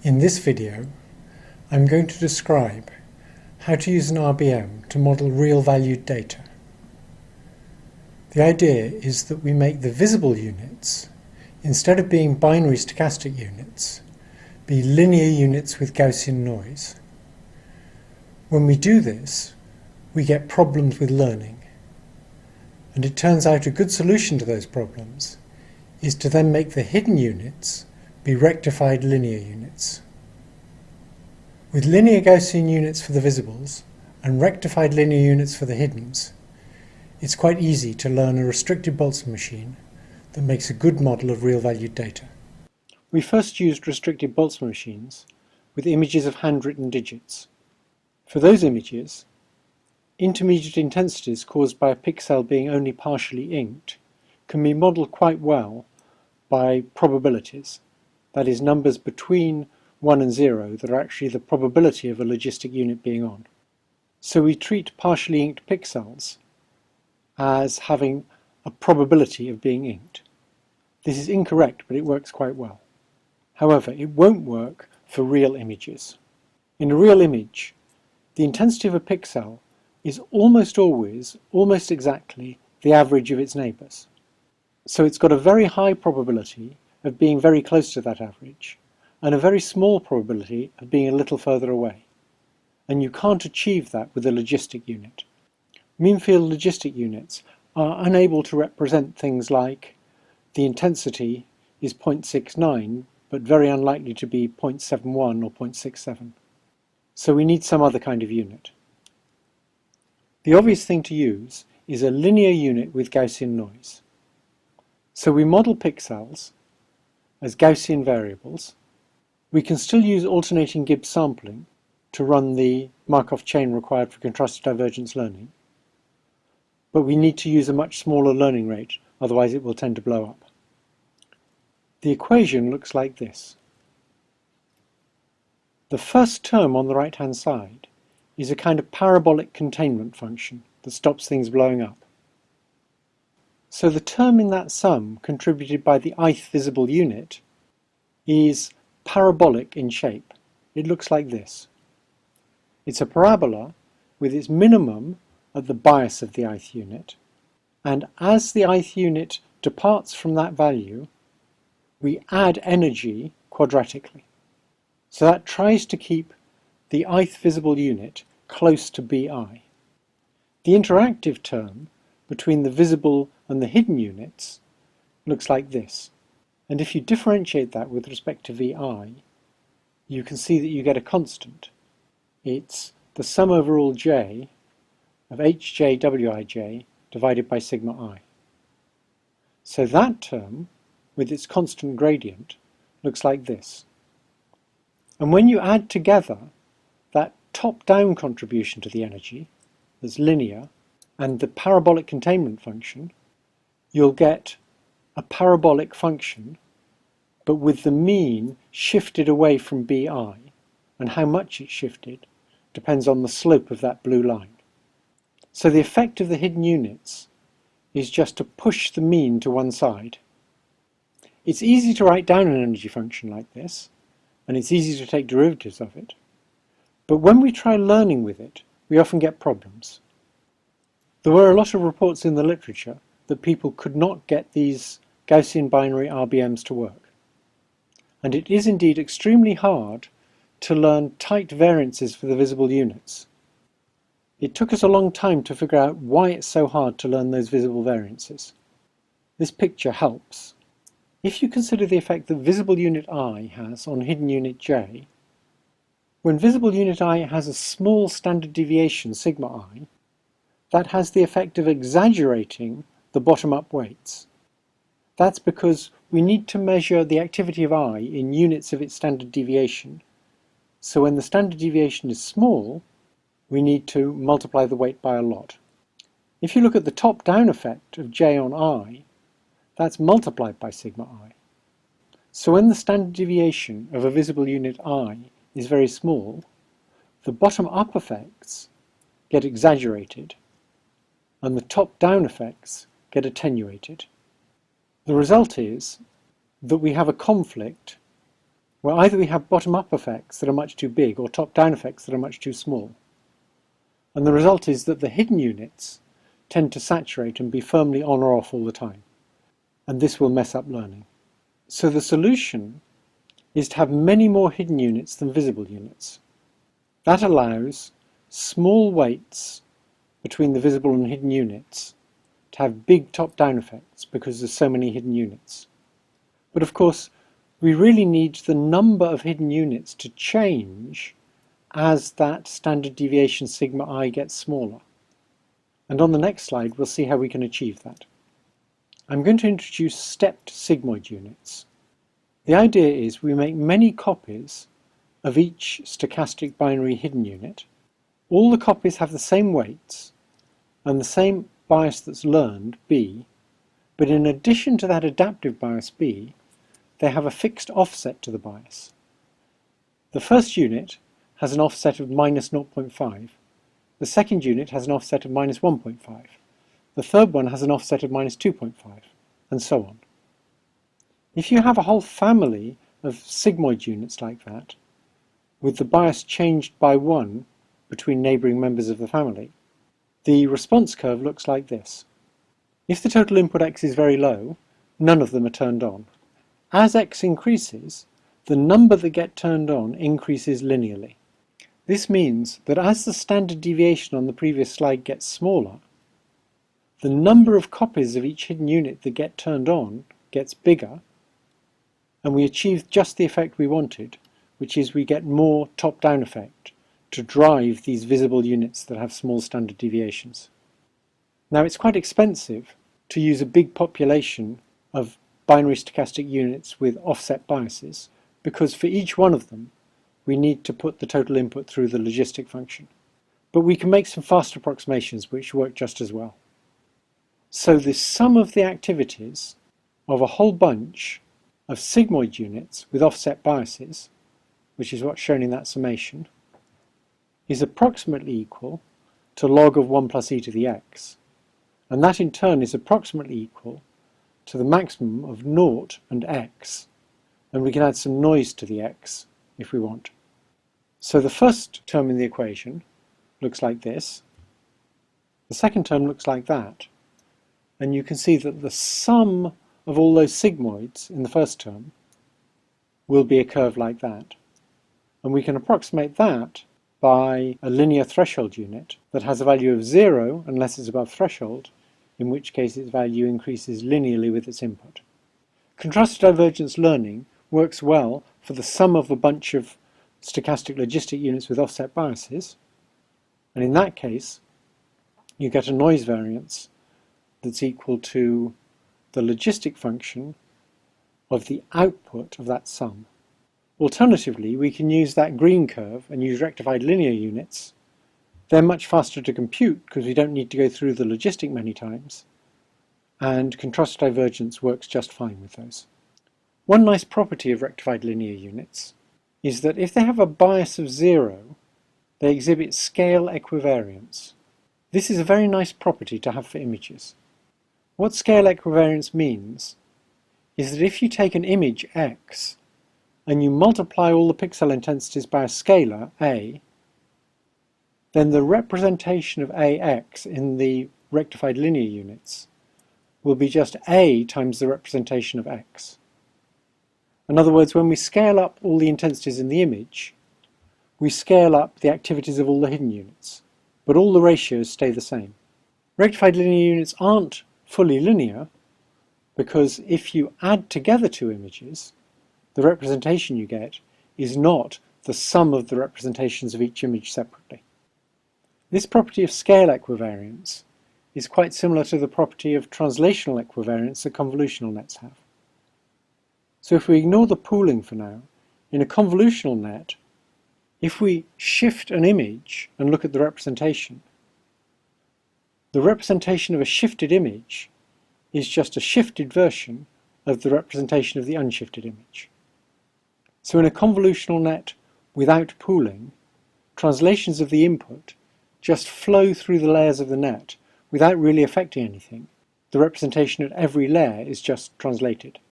In this video, I'm going to describe how to use an RBM to model real-valued data. The idea is that we make the visible units, instead of being binary stochastic units, be linear units with Gaussian noise. When we do this, we get problems with learning. And it turns out a good solution to those problems is to then make the hidden units be rectified linear units. With linear Gaussian units for the visibles and rectified linear units for the hiddens, it's quite easy to learn a restricted Boltzmann machine that makes a good model of real-valued data. We first used restricted Boltzmann machines with images of handwritten digits. For those images, intermediate intensities caused by a pixel being only partially inked can be modelled quite well by probabilities, that is, numbers between 1 and 0 that are actually the probability of a logistic unit being on. So we treat partially inked pixels as having a probability of being inked. This is incorrect, but it works quite well. However, it won't work for real images. In a real image, the intensity of a pixel is almost always, almost exactly, the average of its neighbours. So it's got a very high probability of being very close to that average, and a very small probability of being a little further away. And you can't achieve that with a logistic unit. Mean field logistic units are unable to represent things like the intensity is 0.69, but very unlikely to be 0.71 or 0.67. So we need some other kind of unit. The obvious thing to use is a linear unit with Gaussian noise. So we model pixels as Gaussian variables. We can still use alternating Gibbs sampling to run the Markov chain required for contrastive divergence learning, but we need to use a much smaller learning rate, otherwise it will tend to blow up. The equation looks like this. The first term on the right-hand side is a kind of parabolic containment function that stops things blowing up. So the term in that sum contributed by the ith visible unit is parabolic in shape. It looks like this. It's a parabola with its minimum at the bias of the ith unit, and as the ith unit departs from that value, we add energy quadratically. So that tries to keep the ith visible unit close to bi. The interactive term between the visible and the hidden units looks like this. And if you differentiate that with respect to vi, you can see that you get a constant. It's the sum over all j of hj wij divided by sigma I. So that term, with its constant gradient, looks like this. And when you add together that top-down contribution to the energy, that's linear, and the parabolic containment function, you'll get a parabolic function, but with the mean shifted away from bi, and how much it's shifted depends on the slope of that blue line. So the effect of the hidden units is just to push the mean to one side. It's easy to write down an energy function like this, and it's easy to take derivatives of it, but when we try learning with it, we often get problems. There were a lot of reports in the literature that people could not get these Gaussian binary RBMs to work. And it is indeed extremely hard to learn tight variances for the visible units. It took us a long time to figure out why it's so hard to learn those visible variances. This picture helps. If you consider the effect that visible unit I has on hidden unit j, when visible unit I has a small standard deviation sigma I, that has the effect of exaggerating the bottom-up weights. That's because we need to measure the activity of I in units of its standard deviation. So when the standard deviation is small, we need to multiply the weight by a lot. If you look at the top-down effect of j on I, that's multiplied by sigma I. So when the standard deviation of a visible unit I is very small, the bottom-up effects get exaggerated, and the top-down effects get attenuated. The result is that we have a conflict where either we have bottom-up effects that are much too big or top-down effects that are much too small. And the result is that the hidden units tend to saturate and be firmly on or off all the time. And this will mess up learning. So the solution is to have many more hidden units than visible units. That allows small weights between the visible and hidden units to have big top-down effects because there's so many hidden units. But of course, we really need the number of hidden units to change as that standard deviation sigma I gets smaller. And on the next slide, we'll see how we can achieve that. I'm going to introduce stepped sigmoid units. The idea is we make many copies of each stochastic binary hidden unit. All the copies have the same weights and the same bias that's learned, B, but in addition to that adaptive bias B, they have a fixed offset to the bias. The first unit has an offset of minus 0.5. The second unit has an offset of minus 1.5. The third one has an offset of minus 2.5, and so on. If you have a whole family of sigmoid units like that, with the bias changed by 1 between neighbouring members of the family, the response curve looks like this. If the total input x is very low, none of them are turned on. As x increases, the number that get turned on increases linearly. This means that as the standard deviation on the previous slide gets smaller, the number of copies of each hidden unit that get turned on gets bigger, and we achieve just the effect we wanted, which is we get more top-down effect to drive these visible units that have small standard deviations. Now, it's quite expensive to use a big population of binary stochastic units with offset biases, because for each one of them we need to put the total input through the logistic function. But we can make some fast approximations which work just as well. So the sum of the activities of a whole bunch of sigmoid units with offset biases, which is what's shown in that summation, is approximately equal to log of 1 plus e to the x, and that in turn is approximately equal to the maximum of 0 and x, and we can add some noise to the x if we want. So the first term in the equation looks like this, the second term looks like that, and you can see that the sum of all those sigmoids in the first term will be a curve like that. And we can approximate that by a linear threshold unit that has a value of 0 unless it's above threshold, in which case its value increases linearly with its input. Contrastive divergence learning works well for the sum of a bunch of stochastic logistic units with offset biases, and in that case you get a noise variance that's equal to the logistic function of the output of that sum. Alternatively, we can use that green curve and use rectified linear units. They're much faster to compute because we don't need to go through the logistic many times, and contrastive divergence works just fine with those. One nice property of rectified linear units is that if they have a bias of 0, they exhibit scale equivariance. This is a very nice property to have for images. What scale equivariance means is that if you take an image x and you multiply all the pixel intensities by a scalar, A, then the representation of AX in the rectified linear units will be just A times the representation of X. In other words, when we scale up all the intensities in the image, we scale up the activities of all the hidden units, but all the ratios stay the same. Rectified linear units aren't fully linear, because if you add together two images, the representation you get is not the sum of the representations of each image separately. This property of scale equivariance is quite similar to the property of translational equivariance that convolutional nets have. So if we ignore the pooling for now, in a convolutional net, if we shift an image and look at the representation of a shifted image is just a shifted version of the representation of the unshifted image. So in a convolutional net without pooling, translations of the input just flow through the layers of the net without really affecting anything. The representation at every layer is just translated.